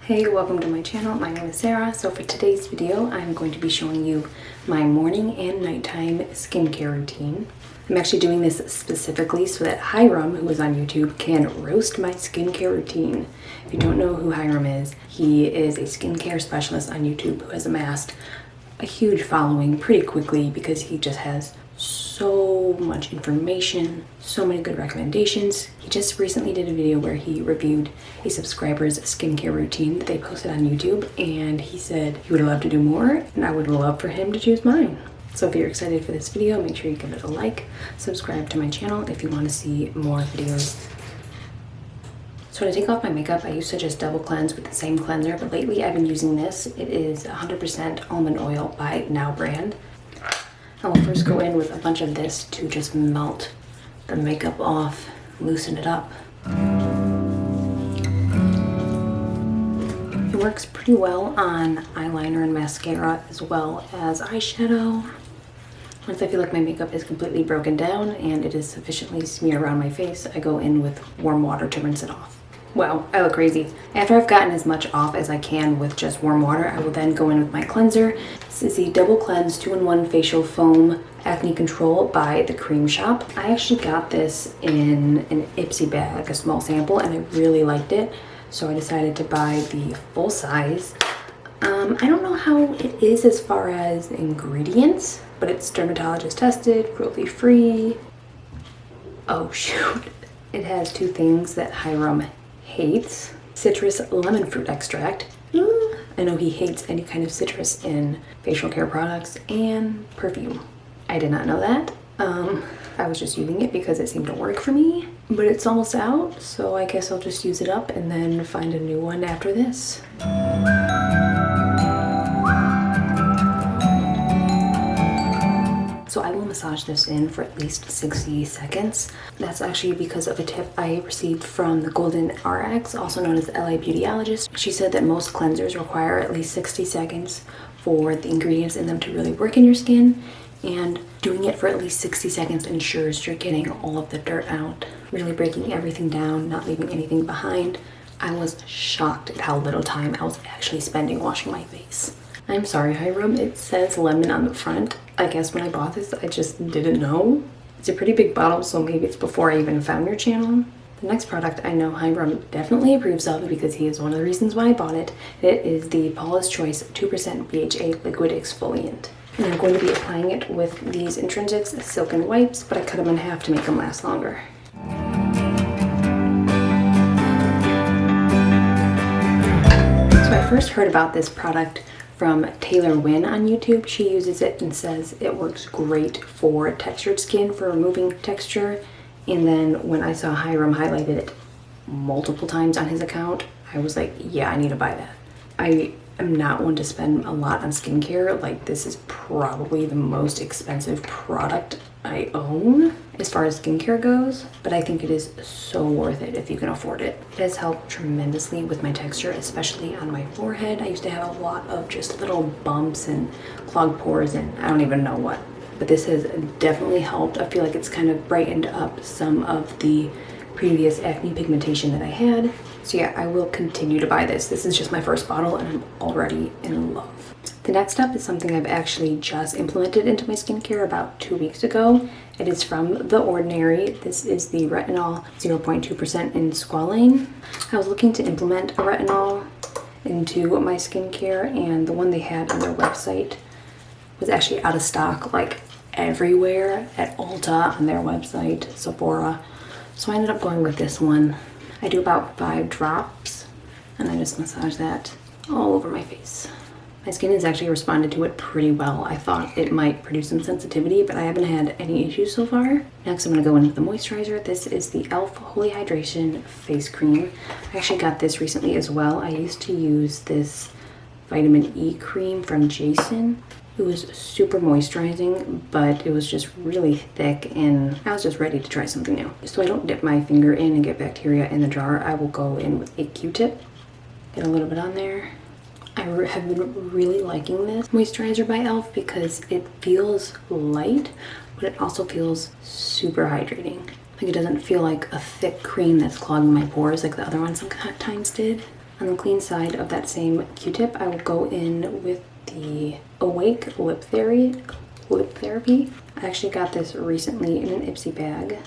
Hey, welcome to my channel. My name is Sarah. So for today's video, I'm going to be showing you my morning and nighttime skincare routine. I'm actually doing this specifically so that Hyram, who is on YouTube, can roast my skincare routine. If you don't know who Hyram is, he is a skincare specialist on YouTube who has amassed a huge following pretty quickly because he just has so much information, so many good recommendations. He just recently did a video where he reviewed a subscriber's skincare routine that they posted on YouTube, and he said he would love to do more, and I would love for him to choose mine. So if you're excited for this video, make sure you give it a like, subscribe to my channel if you want to see more videos. So to take off my makeup, I used to just double cleanse with the same cleanser, but lately I've been using this. It is 100% almond oil by Now brand. I will first go in with a bunch of this to just melt the makeup off, loosen it up. It works pretty well on eyeliner and mascara as well as eyeshadow. Once I feel like my makeup is completely broken down and it is sufficiently smeared around my face, I go in with warm water to rinse it off. Wow, I look crazy. After I've gotten as much off as I can with just warm water, I will then go in with my cleanser. This is the Double Cleanse 2-in-1 Facial Foam Acne Control by The Cream Shop. I actually got this in an Ipsy bag, like a small sample, and I really liked it. So I decided to buy the full size. I don't know how it is as far as ingredients, but it's dermatologist tested, cruelty free. Oh shoot. It has two things that Hyram hates: citrus lemon fruit extract. I know he hates any kind of citrus in facial care products, and perfume. I did not know that. I was just using it because it seemed to work for me, but it's almost out, so I guess I'll just use it up and then find a new one after this. So I will massage this in for at least 60 seconds. That's actually because of a tip I received from the Golden RX, also known as the LA Beautyologist. She said that most cleansers require at least 60 seconds for the ingredients in them to really work in your skin, and doing it for at least 60 seconds ensures you're getting all of the dirt out, really breaking everything down, not leaving anything behind. I was shocked at how little time I was actually spending washing my face. I'm sorry, Hyram, it says lemon on the front. I guess when I bought this, I just didn't know. It's a pretty big bottle, so maybe it's before I even found your channel. The next product I know Hyram definitely approves of because he is one of the reasons why I bought it. It is the Paula's Choice 2% BHA Liquid Exfoliant. And I'm going to be applying it with these Intrinsics silken wipes, but I cut them in half to make them last longer. So I first heard about this product from Taylor Wynn on YouTube. She uses it and says it works great for textured skin, for removing texture. And then when I saw Hyram highlighted it multiple times on his account, I was like, yeah, I need to buy that. I am not one to spend a lot on skincare. Like, this is probably the most expensive product I own as far as skincare goes, but I think it is so worth it if you can afford it. It has helped tremendously with my texture, especially on my forehead. I used to have a lot of just little bumps and clogged pores and I don't even know what, but this has definitely helped. I feel like it's kind of brightened up some of the previous acne pigmentation that I had. So yeah, I will continue to buy this. This is just my first bottle and I'm already in love. The next up is something I've actually just implemented into my skincare about 2 weeks ago. It is from The Ordinary. This is the Retinol 0.2% in Squalane. I was looking to implement a retinol into my skincare, and the one they had on their website was actually out of stock, like everywhere, at Ulta, on their website, Sephora. So I ended up going with this one. I do about 5 drops and I just massage that all over my face. My skin has actually responded to it pretty well. I thought it might produce some sensitivity, but I haven't had any issues so far. Next, I'm going to go in with the moisturizer. This is the e.l.f. Holy Hydration Face Cream. I actually got this recently as well. I used to use this vitamin E cream from Jason. It was super moisturizing, but it was just really thick and I was just ready to try something new. So I don't dip my finger in and get bacteria in the jar. I will go in with a Q-tip, get a little bit on there. I have been really liking this moisturizer by e.l.f. because it feels light, but it also feels super hydrating. Like, it doesn't feel like a thick cream that's clogging my pores like the other ones sometimes did. On the clean side of that same Q-tip, I will go in with the Awake Lip Therapy. I actually got this recently in an Ipsy bag.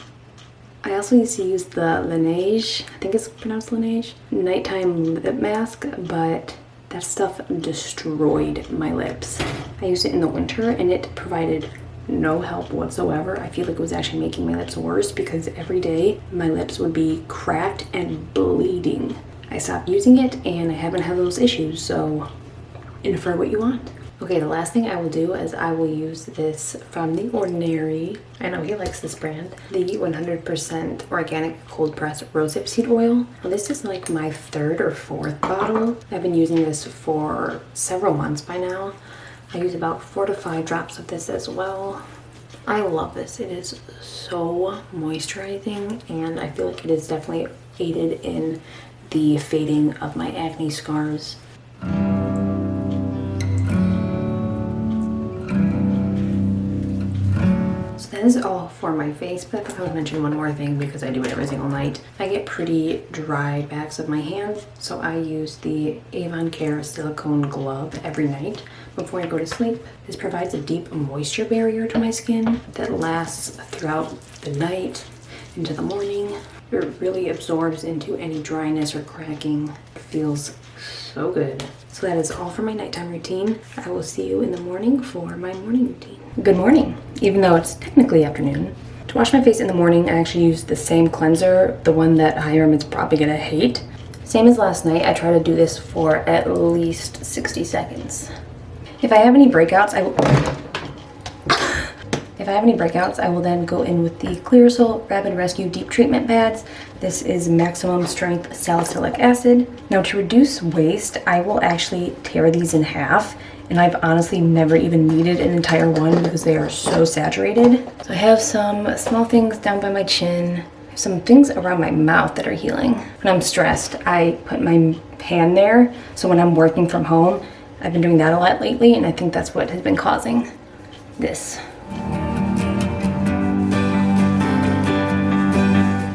I also used to use the Laneige, I think it's pronounced Laneige, nighttime lip mask, but that stuff destroyed my lips. I used it in the winter and it provided no help whatsoever. I feel like it was actually making my lips worse because every day my lips would be cracked and bleeding. I stopped using it and I haven't had those issues, so infer what you want. Okay, the last thing I will do is I will use this from The Ordinary. I know he likes this brand. The 100% organic cold pressed rosehip seed oil. Now, this is like my third or fourth bottle. I've been using this for several months by now. I use about 4 to 5 drops of this as well. I love this. It is so moisturizing and I feel like it is definitely aided in the fading of my acne scars. That is all for my face, but I thought I would mention one more thing because I do it every single night. I get pretty dry backs of my hands, so I use the Avon Care silicone glove every night before I go to sleep. This provides a deep moisture barrier to my skin that lasts throughout the night into the morning. It really absorbs into any dryness or cracking. It feels so good. So that is all for my nighttime routine. I will see you in the morning for my morning routine. Good morning, even though it's technically afternoon. To wash my face in the morning, I actually use the same cleanser, the one that Hyram is probably gonna hate. Same as last night, I try to do this for at least 60 seconds. If I have any breakouts, I will then go in with the Clearasil Rapid Rescue Deep Treatment Pads. This is maximum strength salicylic acid. Now, to reduce waste, I will actually tear these in half, and I've honestly never even needed an entire one because they are so saturated. So I have some small things down by my chin, some things around my mouth that are healing. When I'm stressed, I put my hand there, so when I'm working from home, I've been doing that a lot lately, and I think that's what has been causing this.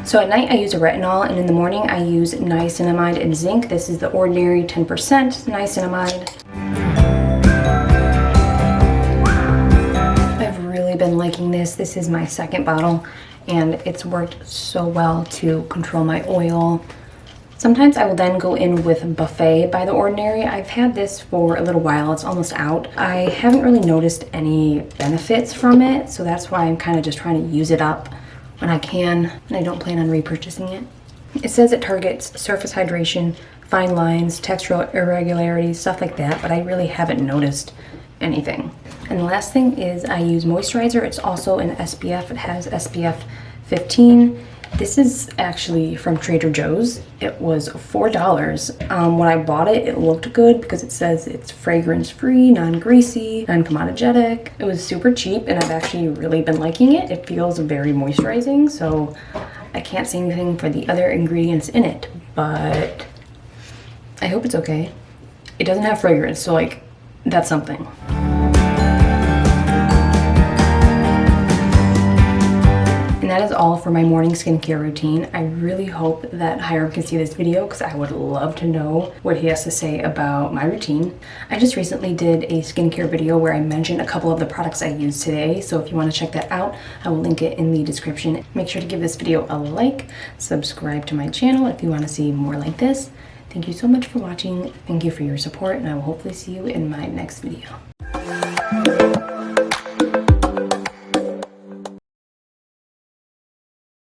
So at night I use a retinol, and in the morning I use niacinamide and zinc. This is The Ordinary 10% niacinamide. I've really been liking this. This is my second bottle and it's worked so well to control my oil. Sometimes I will then go in with Buffet by The Ordinary. I've had this for a little while. It's almost out. I haven't really noticed any benefits from it, so that's why I'm kind of just trying to use it up when I can, and I don't plan on repurchasing it. It says it targets surface hydration, fine lines, textural irregularities, stuff like that, but I really haven't noticed anything. And the last thing is I use moisturizer. It's also an SPF. It has SPF 15. This is actually from Trader Joe's. It was $4. When I bought it, it looked good because it says it's fragrance-free, non-greasy, non-comedogenic. It was super cheap and I've actually really been liking it. It feels very moisturizing, so I can't say anything for the other ingredients in it, but I hope it's okay. It doesn't have fragrance, so like, that's something. And that is all for my morning skincare routine. I really hope that Hyram can see this video because I would love to know what he has to say about my routine. I just recently did a skincare video where I mentioned a couple of the products I used today, so if you want to check that out, I will link it in the description. Make sure to give this video a like, subscribe to my channel if you want to see more like this. Thank you so much for watching. Thank you for your support, and I will hopefully see you in my next video.